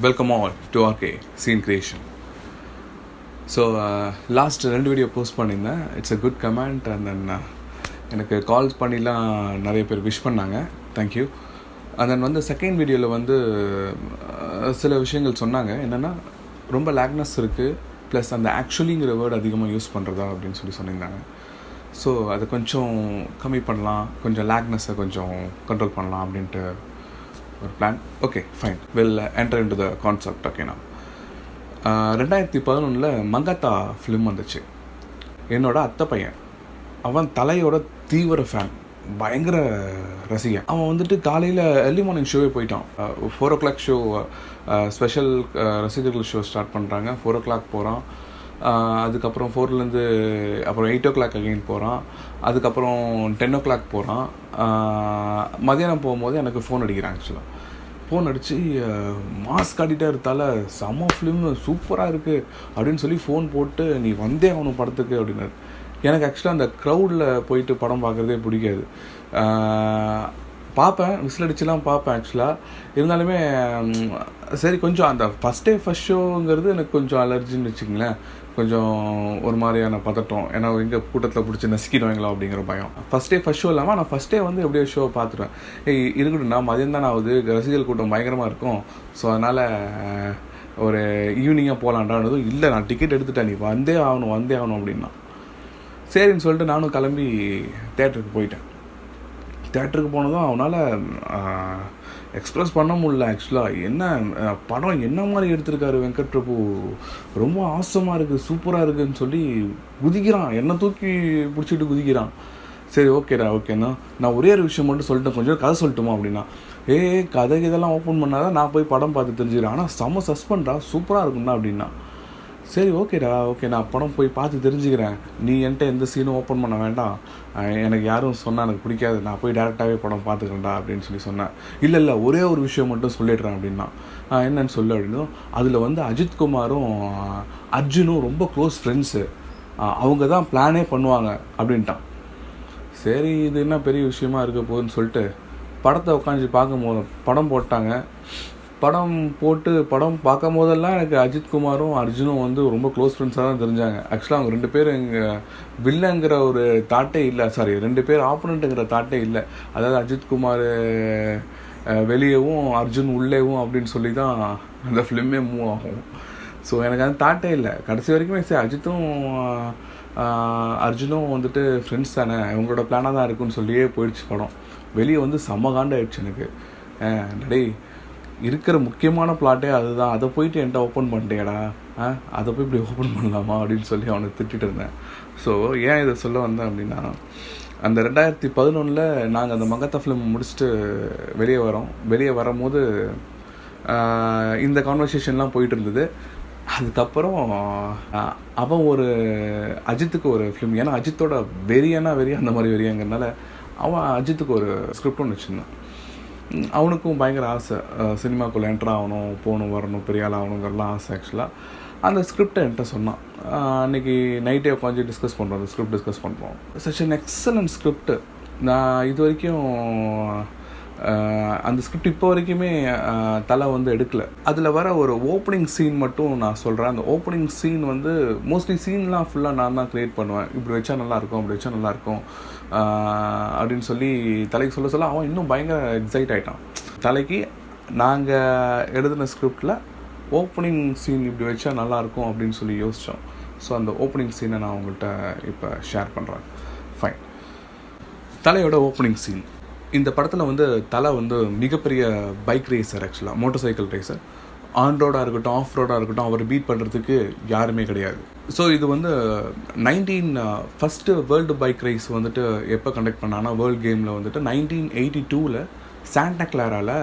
Welcome all to RK Scene Creation. So last 2 video post பண்ணியிருந்தேன். It's a good comment and then எனக்கு calls பண்ணிலாம் நிறைய பேர் wish பண்ணாங்க. தேங்க்யூ. அண்ட் தென் வந்து செகண்ட் வீடியோவில் வந்து சில விஷயங்கள் சொன்னாங்க. என்னென்னா ரொம்ப லேக்னஸ் இருக்குது, ப்ளஸ் அந்த ஆக்சுவலிங்கிற வேர்டு அதிகமாக யூஸ் பண்ணுறதா அப்படின்னு சொல்லியிருந்தாங்க. ஸோ அதை கொஞ்சம் கம்மி பண்ணலாம், கொஞ்சம் லேக்னஸை கொஞ்சம் கண்ட்ரோல் பண்ணலாம் அப்படின்ட்டு ஒரு plan. Okay fine, will enter in to the concept. ஓகேண்ணா, 2011 மங்காத்தா ஃபிலிம் வந்துச்சு. என்னோட அத்தை பையன், அவன் தலையோட தீவிர ஃபேன், பயங்கர ரசிகன். அவன் வந்துட்டு காலையில் ஏர்லி மார்னிங் ஷோவே போயிட்டான். 4 o'clock ஷோ, ஸ்பெஷல் ரசிகர்கள் ஷோ ஸ்டார்ட் பண்ணுறாங்க. 4 o'clock போகிறான். அதுக்கப்புறம் 4லேருந்து அப்புறம் 8 o'clock அகைன் போகிறான். அதுக்கப்புறம் 10 o'clock போகிறான். மதியானம் போகும்போது எனக்கு ஃபோன் அடிக்கிறான். ஆக்சுவலாக ஃபோன் அடித்து மாஸ்க் காட்டிகிட்டே இருந்தால செம்ம ஃபிலிம் சூப்பராக இருக்குது அப்படின்னு சொல்லி ஃபோன் போட்டு நீ வந்தே அவனும் படத்துக்கு அப்படின்னாரு. எனக்கு ஆக்சுவலாக அந்த க்ரௌடில் போயிட்டு படம் பார்க்குறதே பிடிக்காது. பார்ப்பேன், விசில் அடிச்சுலாம் பார்ப்பேன் ஆக்சுவலாக. இருந்தாலுமே சரி, கொஞ்சம் அந்த ஃபஸ்ட் ஷோங்கிறது எனக்கு கொஞ்சம் அலர்ஜின்னு வச்சுக்கிங்களேன். கொஞ்சம் ஒரு மாதிரியான பதட்டம், ஏன்னா எங்கே கூட்டத்தில் பிடிச்சி நசுக்கிடுவாங்களோ அப்படிங்கிற பயம். ஃபஸ்ட் ஷோ இல்லாமல் நான் ஃபஸ்ட்டே வந்து எப்படியோ ஷோ பார்த்துருவேன். இருக்கட்டும்னா மதியம் தான் ஆகுது, ரசிகர்கள் கூட்டம் பயங்கரமாக இருக்கும், ஸோ அதனால் ஒரு ஈவினிங்காக போகலான்டானதும் இல்லை, நான் டிக்கெட் எடுத்துட்டேன், நீ வந்தே ஆகணும் அப்படின்னா சரின்னு சொல்லிட்டு நானும் கிளம்பி தேட்டருக்கு போயிட்டேன். தேட்டருக்கு போனதும் அவனால் எக்ஸ்ப்ரெஸ் பண்ண முடியல. ஆக்சுவலாக என்ன படம் என்ன மாதிரி எடுத்திருக்காரு வெங்கட் பிரபு, ரொம்ப ஆசமாக இருக்குது, சூப்பராக இருக்குதுன்னு சொல்லி குதிக்கிறான், என்னை தூக்கி பிடிச்சிட்டு குதிக்கிறான். சரி ஓகேண்ணா, நான் ஒரே ஒரு விஷயம் மட்டும் சொல்லிட்டேன், கொஞ்சம் கதை சொல்லட்டுமா அப்படின்னா, கதை இதெல்லாம் ஓப்பன் பண்ணாதான் நான் போய் படம் பார்த்து தெரிஞ்சுக்கிறேன், ஆனால் செம்ம சஸ்பெண்டா சூப்பராக இருக்குண்ணா அப்படின்னா. சரி ஓகே, நான் படம் போய் பார்த்து தெரிஞ்சுக்கிறேன், நீ என்கிட்ட எந்த சீனும் ஓப்பன் பண்ண வேண்டாம், எனக்கு யாரும் சொன்னால் எனக்கு பிடிக்காது, நான் போய் டேரெக்டாகவே படம் பார்த்துக்கிறேன்டா அப்படின்னு சொன்னேன். இல்லை ஒரே ஒரு விஷயம் மட்டும் சொல்லிடுறேன் அப்படின்னா. என்னன்னு சொல்லு அப்படின்னா, அதில் வந்து அஜித் குமாரும் அர்ஜுனும் ரொம்ப க்ளோஸ் ஃப்ரெண்ட்ஸு, அவங்க தான் பிளானே பண்ணுவாங்க அப்படின்ட்டான். சரி, இது என்ன பெரிய விஷயமா இருக்க போகுதுன்னு சொல்லிட்டு படத்தை உட்காந்து பார்க்கும்போது படம் போட்டாங்க. படம் பார்க்கும் போதெல்லாம் எனக்கு அஜித் குமாரும் அர்ஜுனும் வந்து ரொம்ப க்ளோஸ் ஃப்ரெண்ட்ஸாக தான் தெரிஞ்சாங்க. ஆக்சுவலாக அவங்க 2 பேரும் இங்கே வில்லங்கிற ஒரு தாட்டே இல்லை, 2 பேர் ஆப்போனண்ட்டுங்கிற தாட்டே இல்லை. அதாவது அஜித் குமார் வெளியேவும் அர்ஜுன் உள்ளேவும் அப்படின்னு சொல்லி தான் அந்த ஃபிலிமே மூவ் ஆகும். ஸோ எனக்கு அந்த தாட்டே இல்லை. கடைசி வரைக்குமே சரி, அஜித்தும் அர்ஜுனும் வந்துட்டு ஃப்ரெண்ட்ஸ் தானே, இவங்களோட பிளானாக தான் இருக்குன்னு சொல்லியே போயிடுச்சு படம். வெளியே வந்து செம்ம காண்டாயிடுச்சு எனக்கு. டேய், இருக்கிற முக்கியமான பிளாட்டே அதுதான், அதை போயிட்டு என்கிட்ட ஓப்பன் பண்ணிட்டேடா, அதை போய் இப்படி ஓப்பன் பண்ணலாமா அப்படின்னு சொல்லி அவனை திட்டிகிட்டு இருந்தேன். ஸோ ஏன் இதை சொல்ல வந்தேன் அப்படின்னா, அந்த 2011 நாங்கள் அந்த மங்காத்தா ஃபிலிம் முடிச்சுட்டு வெளியே வரும்போது இந்த கான்வர்சேஷன்லாம் போயிட்டு இருந்தது. அதுக்கப்புறம் அவன் ஒரு அஜித்துக்கு ஒரு ஃபிலிம், ஏன்னா அஜித்தோட வெறியான அந்த மாதிரி வெறியாங்கிறதுனால அவன் அஜித்துக்கு ஒரு ஸ்கிரிப்ட் ஒன்று வச்சுருந்தான். அவனுக்கும் பயங்கர ஆசை, சினிமாக்குள்ளே என்ட்ரு ஆகணும், போகணும், வரணும், பெரிய ஆள் ஆகணுங்கிறலாம் ஆசை. ஆக்சுவலாக அந்த ஸ்கிரிப்டை என்கிட்ட சொன்னான். அன்றைக்கி நைட்டே உட்காந்து டிஸ்கஸ் பண்ணுறோம், அந்த ஸ்கிரிப்ட் டிஸ்கஸ் பண்ணுறோம். Such an excellent script. நான் இது வரைக்கும் அந்த ஸ்கிரிப்ட் இப்போ வரைக்குமே தலை வந்து எடுக்கலை. அதில் வர ஒரு ஓப்பனிங் சீன் மட்டும் நான் சொல்கிறேன். அந்த ஓப்பனிங் சீன் வந்து மோஸ்ட்லி சீன்லாம் ஃபுல்லாக நான் தான் க்ரியேட் பண்ணுவேன். இப்படி வச்சா நல்லாயிருக்கும், அப்படி வச்சா நல்லாயிருக்கும் அப்படின்னு சொல்லி தலைக்கு சொல்ல அவன் இன்னும் பயங்கர எக்ஸைட் ஆகிட்டான். தலைக்கு நாங்கள் எழுதின ஸ்கிரிப்டில் ஓப்பனிங் சீன் இப்படி வச்சா நல்லாயிருக்கும் அப்படின்னு சொல்லி யோசித்தோம். ஸோ அந்த ஓப்பனிங் சீனை நான் உங்கள்கிட்ட இப்போ ஷேர் பண்ணுறேன். ஃபைன், தலையோட ஓப்பனிங் சீன். இந்த படத்தில் வந்து தலை வந்து மிகப்பெரிய பைக் ரேசர், ஆக்சுவலாக மோட்டர் சைக்கிள் ரேசர். ஆன் ரோடாக இருக்கட்டும், ஆஃப் ரோடாக இருக்கட்டும், அவர் பீட் பண்ணுறதுக்கு யாருமே கிடையாது. ஸோ இது வந்து ஃபஸ்ட்டு வேர்ல்டு பைக் ரேஸ் வந்துட்டு எப்போ கண்டக்ட் பண்ணாங்கன்னா, வேர்ல்டு கேமில் வந்துட்டு 1982 சாண்டா கிளாராவில்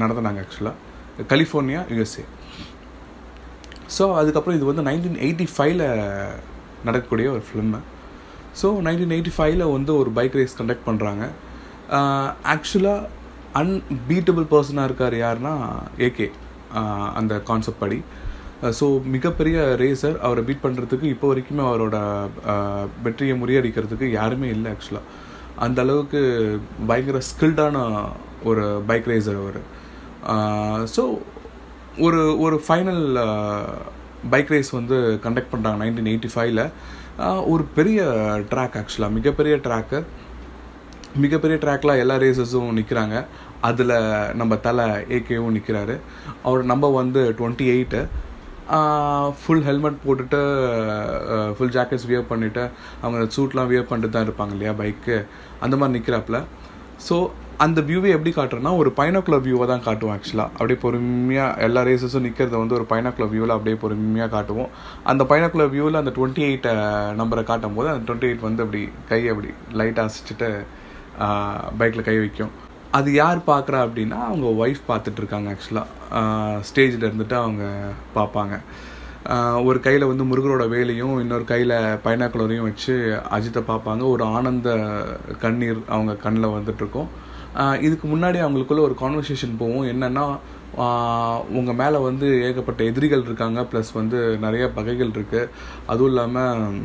நடத்தினாங்க. ஆக்சுவலாக கலிஃபோர்னியா, USA. ஸோ அதுக்கப்புறம் இது வந்து 1985 நடக்கக்கூடிய ஒரு ஃபிலிம்மு. ஸோ 1985 வந்து ஒரு பைக் ரேஸ் கண்டக்ட் பண்ணுறாங்க. ஆக்சுவலாக அன்பீட்டபிள் பர்சனாக இருக்கார் யாருன்னா AK, அந்த கான்செப்ட் படி. ஸோ மிகப்பெரிய ரேசர், அவரை பீட் பண்ணுறதுக்கு இப்போ வரைக்குமே அவரோட வெற்றியை முறியடிக்கிறதுக்கு யாருமே இல்லை. ஆக்சுவலாக அந்த அளவுக்கு பயங்கர ஸ்கில்டான ஒரு பைக் ரேசர் அவர். ஸோ ஒரு ஒரு ஃபைனல் பைக் ரேஸ் வந்து கண்டக்ட் பண்ணுறாங்க 1985. ஒரு பெரிய ட்ராக், ஆக்சுவலாக மிகப்பெரிய ட்ராக்கில் எல்லா ரேசஸும் நிற்கிறாங்க. அதில் நம்ம தலை ஏகேவும் நிற்கிறாரு. அவர் நம்பர் வந்து 28. ஃபுல் ஹெல்மெட் போட்டுட்டு ஃபுல் ஜாக்கெட்ஸ் வியர் பண்ணிவிட்டு அவங்க சூட்லாம் வியர் பண்ணிட்டு தான் இருப்பாங்க இல்லையா பைக்கு, அந்த மாதிரி நிற்கிறாப்புல. ஸோ அந்த வியூவை எப்படி காட்டுறேன்னா ஒரு பைனாக்குலர் வியூவை தான் காட்டுவோம். ஆக்சுவலாக அப்படியே பொறுமையாக எல்லா ரேசஸும் நிற்கிறத வந்து ஒரு பைனாக்குலர் வியூவில் அப்படியே பொறுமையாக காட்டுவோம். அந்த பைனாக்குலர் வியூவில் அந்த 28 நம்பரை காட்டும் போது அந்த 28 வந்து அப்படி கையை அப்படி லைட்டாக அசிச்சுட்டு பைக்கில் கை வைக்கும். அது யார் பார்க்குறா அப்படின்னா அவங்க ஒய்ஃப் பார்த்துட்ருக்காங்க. ஆக்சுவலாக ஸ்டேஜில் இருந்துட்டு அவங்க பார்ப்பாங்க. ஒரு கையில் வந்து முருகரோட வேலையும் இன்னொரு கையில் பைனாக்குலரையும் வச்சு அஜித்தை பார்ப்பாங்க. ஒரு ஆனந்த கண்ணீர் அவங்க கண்ணில் வந்துட்டுருக்கோம். இதுக்கு முன்னாடி அவங்களுக்குள்ள ஒரு கான்வர்சேஷன் போகும். என்னென்னா, உங்கள் மேலே வந்து ஏகப்பட்ட எதிரிகள் இருக்காங்க, ப்ளஸ் வந்து நிறைய பகைகள் இருக்குது, அதுவும் இல்லாமல்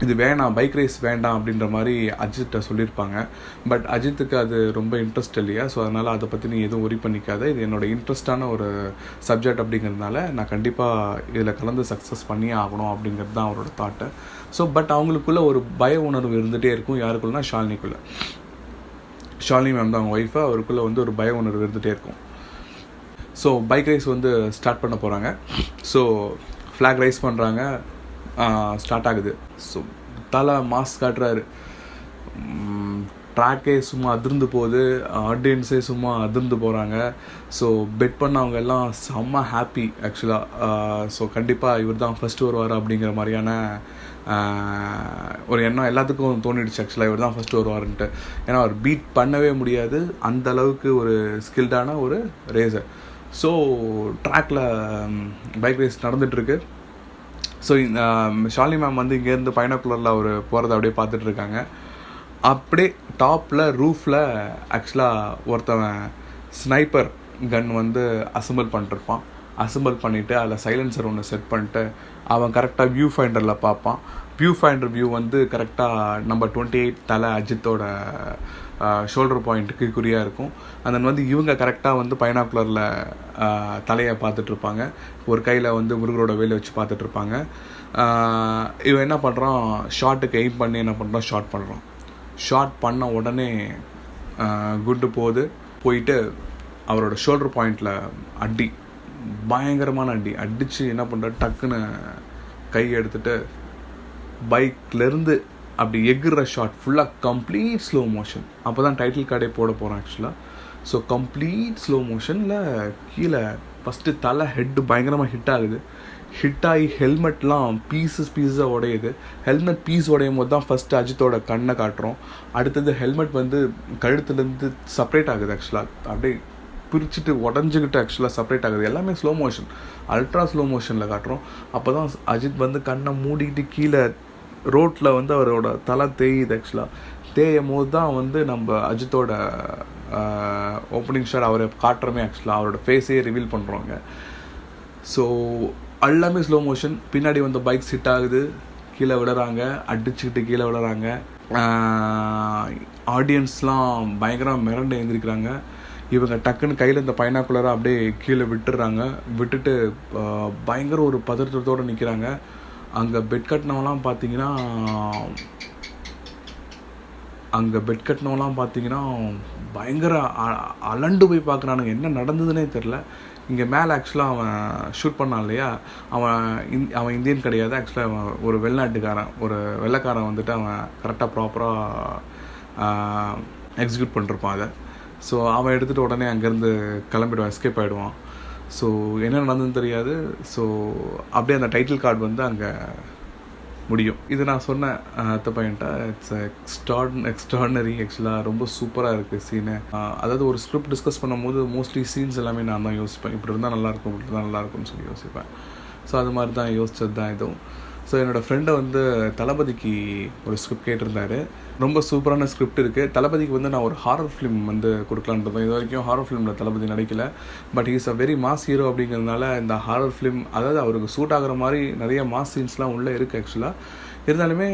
இது வேணாம், பைக் ரேஸ் வேண்டாம் அப்படின்ற மாதிரி அஜித்தை சொல்லியிருப்பாங்க. பட் அஜித்துக்கு அது ரொம்ப இன்ட்ரெஸ்ட் இல்லையா, ஸோ அதனால் அதை பற்றி நீ எதுவும் ஒரி பண்ணிக்காத, இது என்னோடய இன்ட்ரெஸ்டான ஒரு சப்ஜெக்ட் அப்படிங்கிறதுனால நான் கண்டிப்பாக இதில் கலந்து சக்ஸஸ் பண்ணியே ஆகணும் அப்படிங்கிறது தான் அவரோட தாட்டு. ஸோ பட் அவங்களுக்குள்ள ஒரு பய உணர்வு இருந்துகிட்டே இருக்கும். யாருக்குள்ளனா ஷாலினி மேம் தான் அவங்க ஒய்ஃபை, அவருக்குள்ளே வந்து ஒரு பய உணர்வு இருந்துகிட்டே இருக்கும். ஸோ பைக் ரேஸ் வந்து ஸ்டார்ட் பண்ண போகிறாங்க. ஸோ ஃப்ளாக் ரைஸ் பண்ணுறாங்க, ஸ்டார்ட் ஆகுது. ஸோ தலை மாஸ் காட்டுறாரு. ட்ராக்கே சும்மா அதிர்ந்து போகுது, ஆடியன்ஸே சும்மா அதிர்ந்து போகிறாங்க. ஸோ பெட் பண்ணவங்க எல்லாம் செம்ம ஹாப்பி ஆக்சுவலாக. ஸோ கண்டிப்பாக இவர் தான் ஃபஸ்ட்டு வருவார் அப்படிங்கிற மாதிரியான ஒரு எண்ணம் எல்லாத்துக்கும் தோணிடுச்சு ஆக்சுவலாக, இவர் தான் ஃபஸ்ட்டு வருவார்ன்ட்டு. ஏன்னா அவர் பீட் பண்ணவே முடியாது, அந்த அளவுக்கு ஒரு ஸ்கில்டான ஒரு ரேசர். ஸோ ட்ராக்கில் பைக் ரேஸ் நடந்துகிட்ருக்கு. ஸோ ஷாலினி மேம் வந்து இங்கேருந்து பைனாக்குலரில் அவர் போகிறத அப்படியே பார்த்துட்ருக்காங்க. அப்படியே டாப்பில் ரூஃபில் ஆக்சுவலாக ஒருத்தவன் ஸ்னைப்பர் கன் வந்து அசம்பிள் பண்ணிட்டுருப்பான். அசம்பிள் பண்ணிவிட்டு அதில் சைலன்சர் ஒன்று செட் பண்ணிட்டு அவன் கரெக்டாக வியூ ஃபைண்டரில் பார்ப்பான். வியூ ஃபைண்டர் வியூ வந்து கரெக்டாக நம்பர் 28 தலை அஜித்தோட ஷோல்டர் பாயிண்ட்டுக்கு குறியாக இருக்கும். அந்த வந்து இவங்க கரெக்டாக வந்து பைனாக்குலரில் தலையை பார்த்துட்ருப்பாங்க. ஒரு கையில் வந்து முருகரோட வேலை வச்சு பார்த்துட்ருப்பாங்க. இவன் என்ன பண்ணுறான், ஷாட்டுக்கு எய்ம் பண்ணி என்ன பண்ணுறான், ஷாட் பண்ண உடனே குண்டு போயிட்டு அவரோட ஷோல்டர் பாயிண்டில் அடி, பயங்கரமான அடித்து என்ன பண்ணுற, டக்குன்னு கை எடுத்துகிட்டு பைக்லேருந்து அப்படி எகிற ஷாட் ஃபுல்லாக கம்ப்ளீட் ஸ்லோ மோஷன். அப்போ தான் டைட்டில் கார்டே போட போகிறோம் ஆக்சுவலாக. ஸோ கம்ப்ளீட் ஸ்லோ மோஷனில் கீழே ஃபஸ்ட்டு தலை ஹெட்டு பயங்கரமாக ஹிட் ஆகி ஹெல்மெட்லாம் பீஸாக உடையுது. ஹெல்மெட் பீஸ் உடையும் போது தான் ஃபஸ்ட்டு அஜித்தோட கண்ணை காட்டுறோம். அடுத்தது ஹெல்மெட் வந்து கழுத்துலேருந்து செப்ரேட் ஆகுது ஆக்சுவலாக, அப்படியே பிரிச்சுட்டு உடஞ்சிக்கிட்டு ஆக்சுவலாக செப்ரேட் ஆகுது. எல்லாமே ஸ்லோ மோஷன், அல்ட்ரா ஸ்லோ மோஷனில் காட்டுறோம். அப்போ தான் அஜித் வந்து கண்ணை மூடிக்கிட்டு கீழே ரோட்டில் வந்து அவரோட தலை தேயுது. ஆக்சுவலாக தேயும் போது தான் வந்து நம்ம அஜித்தோட ஓப்பனிங் ஷாட் அவரை காட்டுறோமே, ஆக்சுவலாக அவரோட ஃபேஸையே ரிவீல் பண்ணுறோங்க. ஸோ எல்லாமே ஸ்லோ மோஷன். பின்னாடி வந்து பைக்ஸ் ஹிட் ஆகுது, கீழே விடுறாங்க, அடிச்சுக்கிட்டு கீழே விடுறாங்க. ஆடியன்ஸ்லாம் பயங்கரமாக மிரண்டு எழுந்திருக்கிறாங்க. இவங்க டக்குன்னு கையில் இந்த பைனாக்குலராக அப்படியே கீழே விட்டுட்டு பயங்கர ஒரு பதற்றத்தோடு நிற்கிறாங்க. அங்கே பெட் கட்டினவெல்லாம் பார்த்தீங்கன்னா பயங்கர அலண்டு போய் பார்க்குறானுங்க, என்ன நடந்ததுன்னே தெரில. இங்கே மேலே ஆக்சுவலாக அவன் ஷூட் பண்ணான் இல்லையா, அவன் இந்தியன் கிடையாது ஆக்சுவலாக, அவன் ஒரு வெளிநாட்டுக்காரன், ஒரு வெள்ளைக்காரன் வந்துட்டு அவன் கரெக்டாக ப்ராப்பராக எக்ஸிக்யூட் பண்ணிருப்பான் அதை. ஸோ அவன் எடுத்துகிட்டு உடனே அங்கேருந்து கிளம்பிடுவான், எஸ்கேப் ஆகிடுவான். ஸோ என்ன நடந்ததுன்னு தெரியாது. ஸோ அப்படியே அந்த டைட்டில் கார்டு வந்து அங்கே முடியும். இது நான் சொன்ன அத்த பாயிண்ட்டா, இட்ஸ் எக்ஸ்ட்ராடினரி ஆக்சுவலாக, ரொம்ப சூப்பராக இருக்குது சீனு. அதாவது ஒரு ஸ்கிரிப்ட் டிஸ்கஸ் பண்ணும்போது மோஸ்ட்லி சீன்ஸ் எல்லாமே நான் தான் யோசிப்பேன், இப்படி இருந்தால் நல்லாயிருக்கும்னு சொல்லி யோசிப்பேன். ஸோ அது மாதிரி தான் யோசிச்சது தான் இதுவும். ஸோ என்னோடய ஃப்ரெண்டை வந்து தளபதிக்கு ஒரு ஸ்கிரிப்ட் கேட்டிருந்தாரு. ரொம்ப சூப்பரான ஸ்கிரிப்ட் இருக்குது. தளபதிக்கு வந்து நான் ஒரு ஹாரர் ஃபிலிம் வந்து கொடுக்கலான்றேன். இது வரைக்கும் ஹாரர் ஃபிலிமில் தளபதி நடிக்கல. But is a very mass hero அப்படிங்கிறதுனால இந்த ஹாரர் ஃபிலிம், அதாவது அவருக்கு சூட் ஆகிற மாதிரி நிறைய மாஸ் சீன்ஸ்லாம் உள்ளே இருக்குது ஆக்சுவலாக. இருந்தாலுமே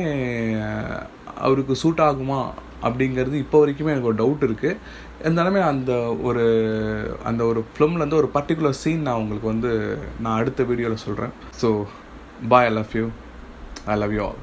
அவருக்கு சூட் ஆகுமா அப்படிங்கிறது இப்போ வரைக்குமே எனக்கு ஒரு டவுட் இருக்குது. இருந்தாலுமே அந்த ஒரு ஃபிலிம்லேருந்து ஒரு பர்டிகுலர் சீன் நான் உங்களுக்கு வந்து நான் அடுத்த வீடியோவில் சொல்கிறேன். So bye, I love you, I love you all.